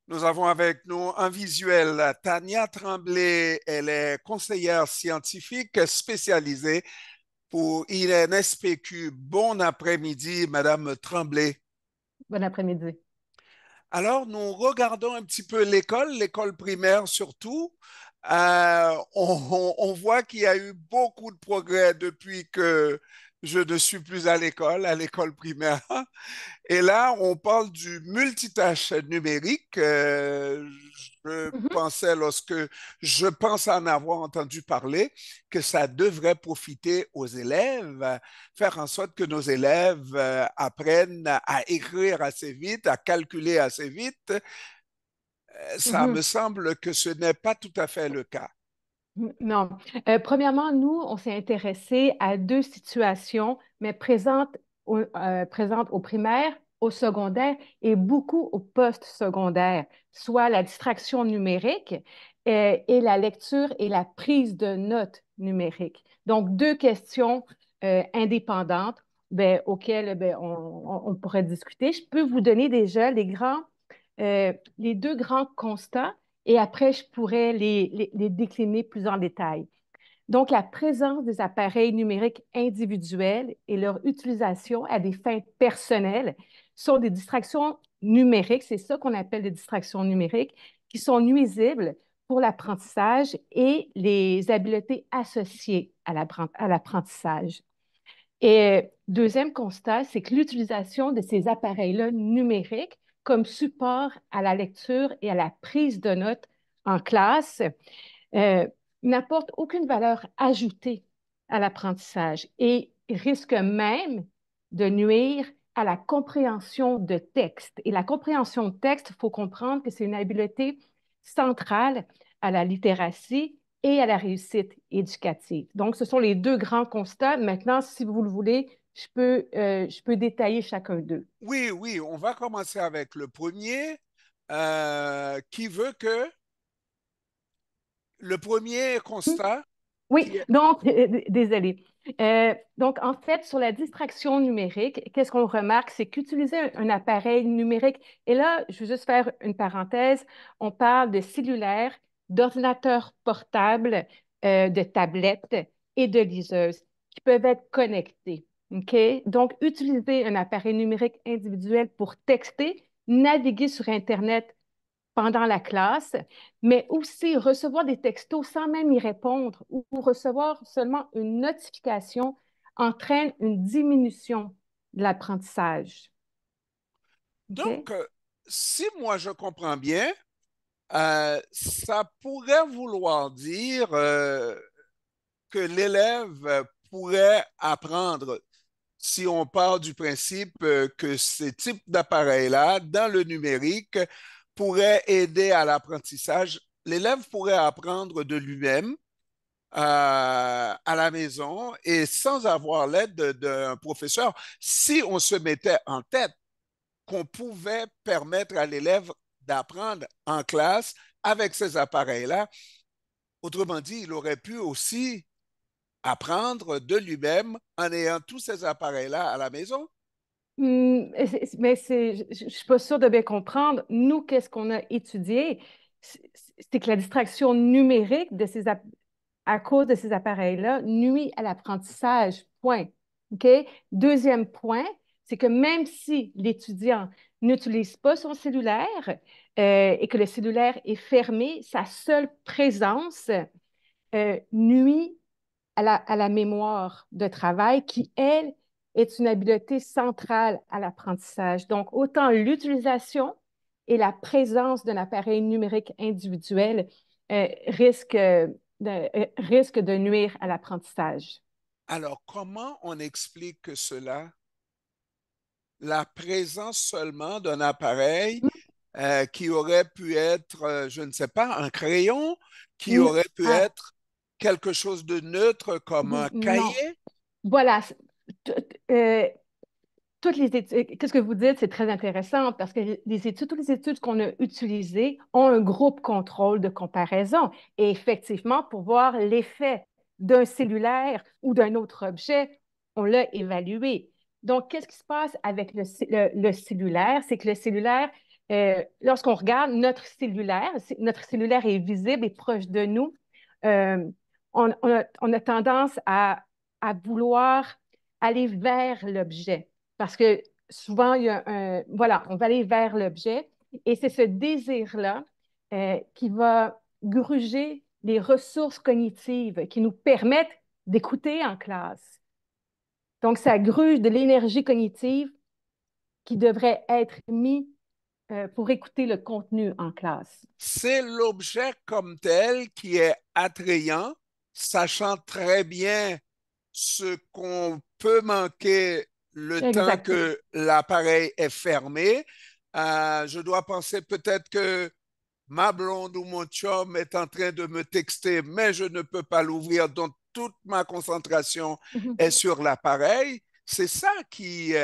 Nous avons avec nous en visuel Tania Tremblay. Elle est conseillère scientifique spécialisée pour INSPQ. Bon après-midi, Madame Tremblay. Bon après-midi. Alors, nous regardons un petit peu l'école primaire surtout. On voit qu'il y a eu beaucoup de progrès depuis que je ne suis plus à l'école primaire. Et là, on parle du multitâche numérique. Je Mhm, pensais, lorsque je pense en avoir entendu parler, que ça devrait profiter aux élèves, faire en sorte que nos élèves apprennent à écrire assez vite, à calculer assez vite. Ça me mhm. semble que ce n'est pas tout à fait le cas. Non. Premièrement, nous, on s'est intéressé à deux situations, mais présentes au primaire, au secondaire et beaucoup au post-secondaire, soit la distraction numérique et la lecture et la prise de notes numériques. Donc, deux questions indépendantes auxquelles on pourrait discuter. Je peux vous donner déjà les deux grands constats et après, je pourrais les décliner plus en détail. Donc, la présence des appareils numériques individuels et leur utilisation à des fins personnelles sont des distractions numériques, c'est ça qu'on appelle des distractions numériques, qui sont nuisibles pour l'apprentissage et les habiletés associées à l'apprentissage. Et deuxième constat, c'est que l'utilisation de ces appareils-là numériques comme support à la lecture et à la prise de notes en classe euh, n'apporte aucune valeur ajoutée à l'apprentissage et risque même de nuire à la compréhension de texte. Et la compréhension de texte, il faut comprendre que c'est une habileté centrale à la littératie et à la réussite éducative. Donc, ce sont les deux grands constats. Maintenant, si vous le voulez, je peux détailler chacun d'eux. Oui, oui, on va commencer avec le premier, qui veut que le premier constat, Oui, qui est donc, désolée. Donc, en fait, sur la distraction numérique, qu'est-ce qu'on remarque? C'est qu'utiliser un appareil numérique, et là, je veux juste faire une parenthèse, on parle de cellulaires, d'ordinateurs portables, de tablettes et de liseuses qui peuvent être connectés. OK? Donc, utiliser un appareil numérique individuel pour texter, naviguer sur Internet pendant la classe, mais aussi recevoir des textos sans même y répondre ou recevoir seulement une notification entraîne une diminution de l'apprentissage. OK? donc, si moi je comprends bien, ça pourrait vouloir dire que l'élève pourrait apprendre, si on part du principe que ces types d'appareils-là, dans le numérique, pourraient aider à l'apprentissage. L'élève pourrait apprendre de lui-même à la maison et sans avoir l'aide d'un professeur, si on se mettait en tête qu'on pouvait permettre à l'élève d'apprendre en classe avec ces appareils-là. Autrement dit, il aurait pu aussi apprendre de lui-même en ayant tous ces appareils-là à la maison. Mais je ne suis pas sûre de bien comprendre. Nous, qu'est-ce qu'on a étudié? C'est que la distraction numérique à cause de ces appareils-là nuit à l'apprentissage. Point. OK? Deuxième point, c'est que même si l'étudiant n'utilise pas son cellulaire et que le cellulaire est fermé, sa seule présence nuit à la mémoire de travail qui, elle, est une habileté centrale à l'apprentissage. Donc, autant l'utilisation et la présence d'un appareil numérique individuel risque de nuire à l'apprentissage. Alors, comment on explique que cela? La présence seulement d'un appareil qui aurait pu être, je ne sais pas, un crayon, qui Mm, aurait pu ah, être quelque chose de neutre comme un non. cahier. Voilà. T- euh, toutes les études, qu'est-ce que vous dites, c'est très intéressant parce que toutes les études qu'on a utilisées ont un groupe contrôle de comparaison. Et effectivement, pour voir l'effet d'un cellulaire ou d'un autre objet, on l'a évalué. Donc, qu'est-ce qui se passe avec le cellulaire? C'est que le cellulaire lorsqu'on regarde notre cellulaire est visible et proche de nous, euh, on a tendance à vouloir aller vers l'objet parce que souvent, voilà, on va aller vers l'objet et c'est ce désir-là qui va gruger les ressources cognitives qui nous permettent d'écouter en classe. Donc, ça gruge de l'énergie cognitive qui devrait être mise pour écouter le contenu en classe. C'est l'objet comme tel qui est attrayant, sachant très bien ce qu'on peut manquer le temps Exactement. que l'appareil est fermé. Je dois penser peut-être que ma blonde ou mon chum est en train de me texter, mais je ne peux pas l'ouvrir, donc toute ma concentration Mhm. est sur l'appareil. C'est ça qui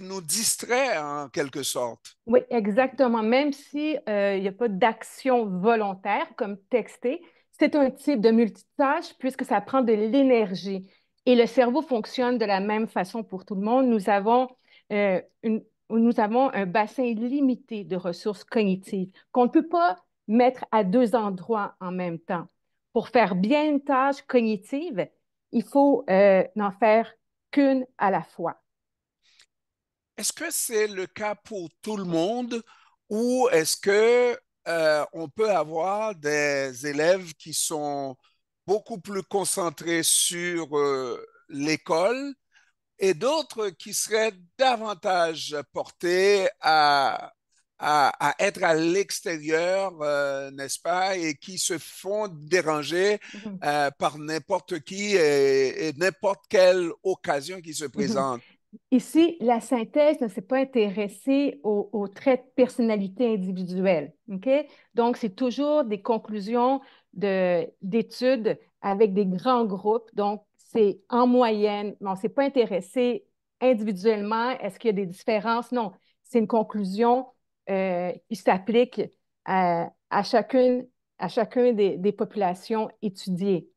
nous distrait en quelque sorte. Oui, exactement. Même si, il n'y a pas d'action volontaire comme texter, c'est un type de multitâche puisque ça prend de l'énergie. Et le cerveau fonctionne de la même façon pour tout le monde. Nous avons un bassin limité de ressources cognitives qu'on ne peut pas mettre à deux endroits en même temps. Pour faire bien une tâche cognitive, il faut n'en faire qu'une à la fois. Est-ce que c'est le cas pour tout le monde ou est-ce que on peut avoir des élèves qui sont beaucoup plus concentrés sur l'école et d'autres qui seraient davantage portés à être à l'extérieur, n'est-ce pas, et qui se font déranger Mhm. par n'importe qui et n'importe quelle occasion qui se Mhm. présente? Ici, la synthèse ne s'est pas intéressée aux traits de personnalité individuelle. OK? Donc, c'est toujours des conclusions d'études avec des grands groupes. Donc, c'est en moyenne, mais on ne s'est pas intéressé individuellement. Est-ce qu'il y a des différences? Non. C'est une conclusion qui s'applique à chacune des populations étudiées.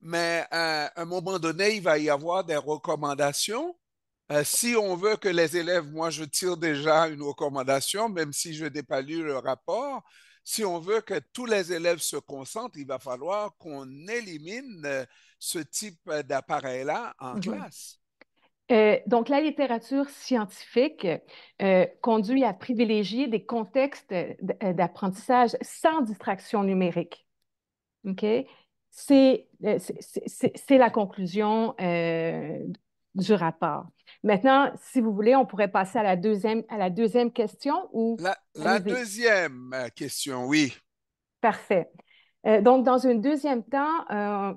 Mais à un moment donné, il va y avoir des recommandations. Si on veut que les élèves, moi je tire déjà une recommandation, même si je n'ai pas lu le rapport, si on veut que tous les élèves se concentrent, il va falloir qu'on élimine ce type d'appareil-là en Mhm. classe. Donc, la littérature scientifique conduit à privilégier des contextes d'apprentissage sans distraction numérique. OK? C'est la conclusion du rapport. Maintenant, si vous voulez, on pourrait passer à la deuxième question ou La allez-y. deuxième question, oui. Parfait. Donc, dans un deuxième temps,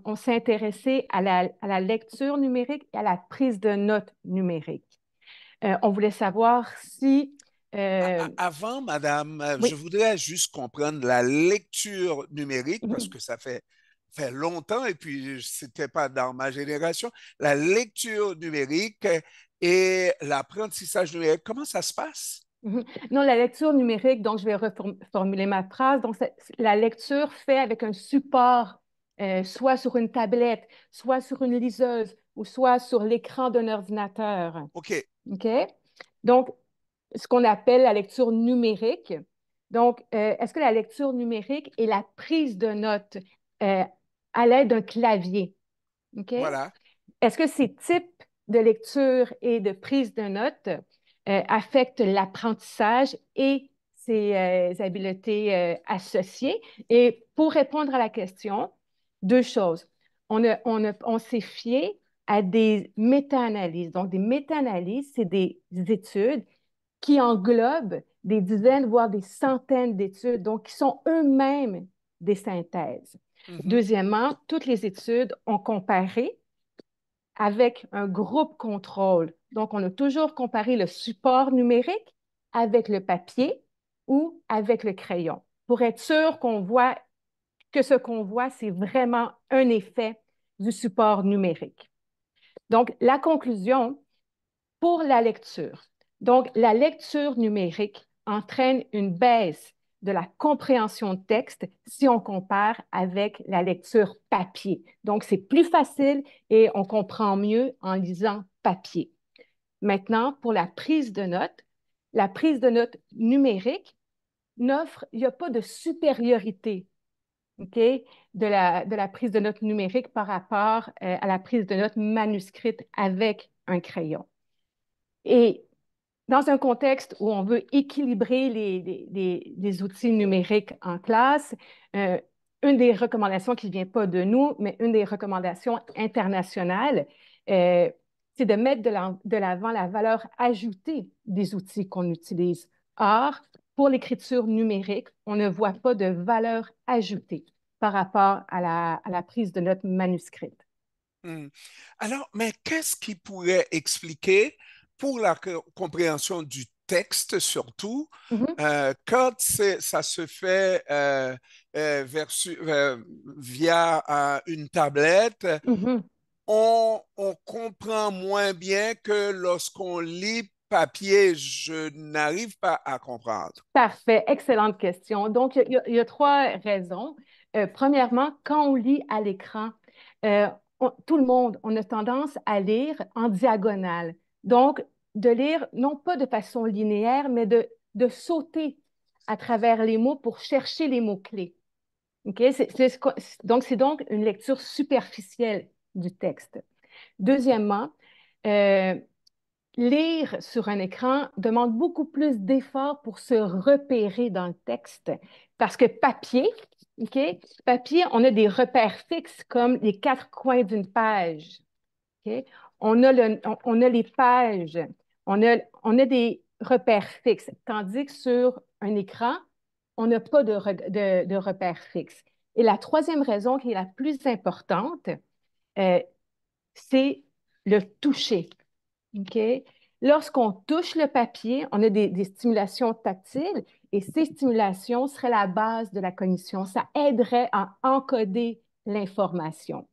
on s'est intéressé à la lecture numérique et à la prise de notes numériques. On voulait savoir si... Avant, madame, je oui. voudrais juste comprendre la lecture numérique parce Mhm. que fait longtemps et puis c'était pas dans ma génération. La lecture numérique et l'apprentissage numérique, comment ça se passe? Mhm. Non, la lecture numérique, donc je vais reformuler ma phrase. Donc, la lecture fait avec un support, soit sur une tablette, soit sur une liseuse ou soit sur l'écran d'un ordinateur. OK, OK? Donc, ce qu'on appelle la lecture numérique. Donc, est-ce que la lecture numérique est la prise de notes euh, à l'aide d'un clavier? OK? voilà. Est-ce que ces types de lecture et de prise de notes affectent l'apprentissage et ses habiletés associées? Et pour répondre à la question, deux choses. On s'est fié à des méta-analyses. Donc, des méta-analyses, c'est des études qui englobent des dizaines, voire des centaines d'études, donc qui sont eux-mêmes des synthèses. Mhm. Deuxièmement, toutes les études ont comparé avec un groupe contrôle. Donc, on a toujours comparé le support numérique avec le papier ou avec le crayon pour être sûr qu'on voit que ce qu'on voit, c'est vraiment un effet du support numérique. Donc, la conclusion pour la lecture. Donc, la lecture numérique entraîne une baisse de la compréhension de texte si on compare avec la lecture papier. Donc, c'est plus facile et on comprend mieux en lisant papier. Maintenant, pour la prise de notes, la prise de notes numérique il n'y a pas de supériorité, OK, de la prise de notes numérique par rapport à la prise de notes manuscrite avec un crayon. Et dans un contexte où on veut équilibrer les outils numériques en classe, euh, une des recommandations qui ne vient pas de nous, mais une des recommandations internationales, euh, c'est de mettre de l'avant la valeur ajoutée des outils qu'on utilise. Or, pour l'écriture numérique, on ne voit pas de valeur ajoutée par rapport à la prise de notes manuscrite. Hmm. Alors, mais qu'est-ce qui pourrait expliquer, pour la compréhension du texte surtout, Mhm, quand ça se fait via une tablette, mhm. on comprend moins bien que lorsqu'on lit papier, je n'arrive pas à comprendre. Parfait, excellente question. Donc, il y a trois raisons. Premièrement, quand on lit à l'écran, euh, tout le monde, on a tendance à lire en diagonale. Donc, de lire non pas de façon linéaire, mais de sauter à travers les mots pour chercher les mots-clés. OK? C'est donc une lecture superficielle du texte. Deuxièmement, euh, lire sur un écran demande beaucoup plus d'efforts pour se repérer dans le texte parce que papier, OK? Papier, on a des repères fixes comme les quatre coins d'une page. OK? On a les pages, on a des repères fixes, tandis que sur un écran, on n'a pas de repères fixes. Et la troisième raison, qui est la plus importante, euh, c'est le toucher. OK? Lorsqu'on touche le papier, on a des stimulations tactiles et ces stimulations seraient la base de la cognition. Ça aiderait à encoder l'information.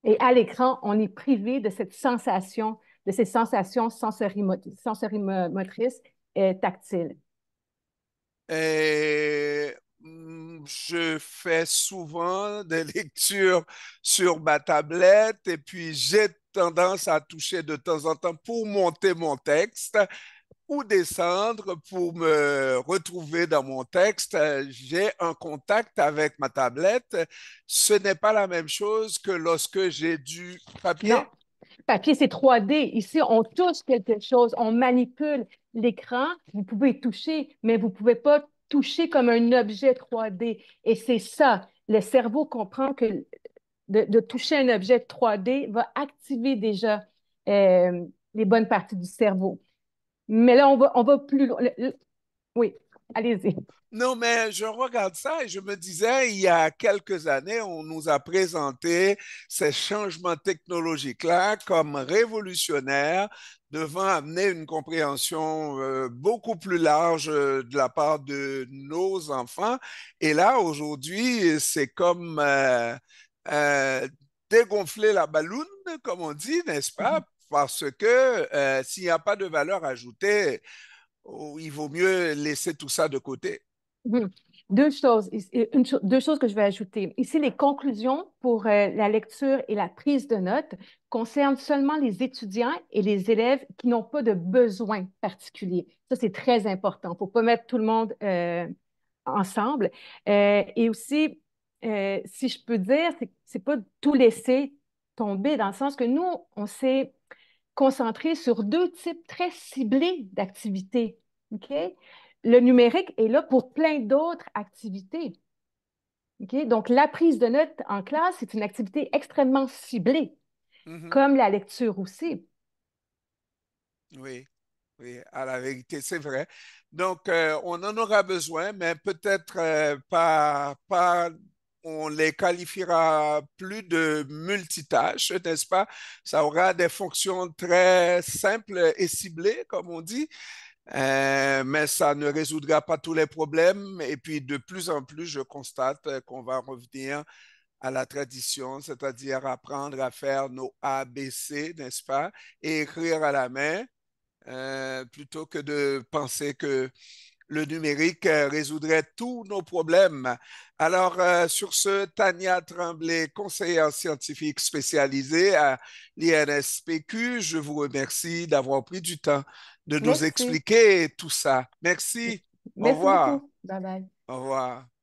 Et à l'écran, on est privé de cette sensation, de ces sensations sensorimotrices tactiles. Et je fais souvent des lectures sur ma tablette et puis j'ai tendance à toucher de temps en temps pour monter mon texte ou descendre pour me retrouver dans mon texte. J'ai un contact avec ma tablette. Ce n'est pas la même chose que lorsque j'ai du papier. Non, papier, c'est 3D. Ici, on touche quelque chose, on manipule l'écran. Vous pouvez toucher, mais vous ne pouvez pas toucher comme un objet 3D. Et c'est ça. Le cerveau comprend que de toucher un objet 3D va activer déjà les bonnes parties du cerveau. Mais là, on va plus loin. Oui, allez-y. Non, mais je regarde ça et je me disais, il y a quelques années, on nous a présenté ces changements technologiques-là comme révolutionnaires, devant amener une compréhension beaucoup plus large de la part de nos enfants. Et là, aujourd'hui, c'est comme euh, dégonfler la balloune, comme on dit, n'est-ce pas? Parce que s'il n'y a pas de valeur ajoutée, il vaut mieux laisser tout ça de côté. Mhm. Deux choses, deux choses que je vais ajouter. Ici, les conclusions pour la lecture et la prise de notes concernent seulement les étudiants et les élèves qui n'ont pas de besoins particuliers. Ça, c'est très important. Il ne faut pas mettre tout le monde ensemble. Et aussi, si je peux dire, c'est pas tout laisser tomber dans le sens que nous, on s'est concentré sur deux types très ciblés d'activités. OK? Le numérique est là pour plein d'autres activités. OK? Donc, la prise de notes en classe, c'est une activité extrêmement ciblée, Mhm. comme la lecture aussi. Oui, oui, à la vérité, c'est vrai. Donc, on en aura besoin, mais peut-être pas, on les qualifiera plus de multitâches, n'est-ce pas? Ça aura des fonctions très simples et ciblées, comme on dit, mais ça ne résoudra pas tous les problèmes. Et puis, de plus en plus, je constate qu'on va revenir à la tradition, c'est-à-dire apprendre à faire nos ABC, n'est-ce pas? Et écrire à la main plutôt que de penser que le numérique résoudrait tous nos problèmes. Alors, sur ce, Tania Tremblay, conseillère scientifique spécialisée à l'INSPQ, je vous remercie d'avoir pris du temps de nous Merci. expliquer tout ça. Merci. Au Merci revoir. beaucoup. Bye bye. Au revoir.